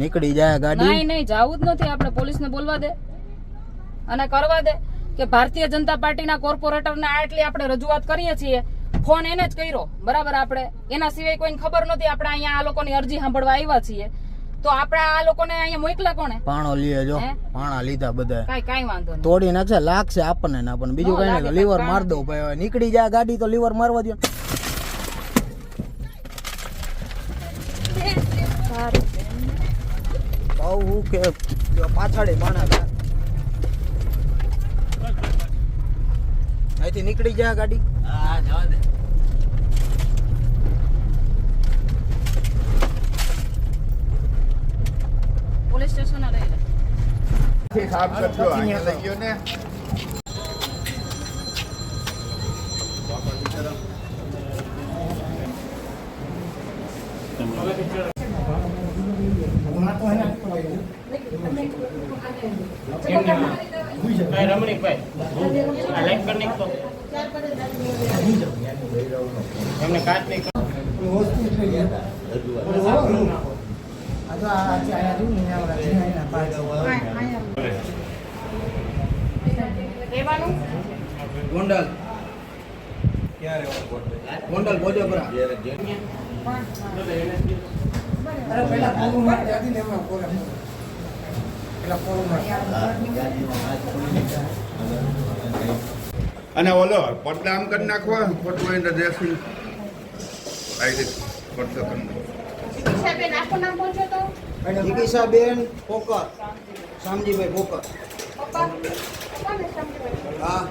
નીકળી જાય ગાડી. નહીં જાવું જ નથી. આપણે પોલીસને બોલવા દે અને કરવા દે કે ભારતીય જનતા પાર્ટીના કોર્પોરેટરને આટલી આપણે રજૂઆત કરીએ છીએ. ફોન એને જ કર્યો બરાબર. આપણે એના સિવાય કોઈને ખબર નથી. આપણે અહીંયા આ લોકોની અરજી સાંભળવા આવ્યા છીએ તો આપણે આ લોકોને અહીંયા મોકલા કોણે? પાણો લીએ જો પાણા લીધા બધા. કાઈ વાંધો નહીં. તોડી નાખશે લાગશે આપણને ના પણ બીજું કઈ નહીં. લીવર માર દઉં ભાઈ. નીકળી જાય ગાડી તો લીવર મારવા દો. બહુ કે પાછળ માણા અહીંથી નીકળી જાય ગાડી. હા જવા દે. પોલીસ સ્ટેશન લઈ લે. સાફ કરજો અહીંયા લઈ ગયો ને. ગોંડલ ગોંડલ ભોજપરા. અને ઓલો પડદા આમ કરી નાખવા ખોટું હોય તો ડ્રેસિંગ પડદો કરી ચિકિત્સાબેન પોકર શામજીભાઈ પોકર. હા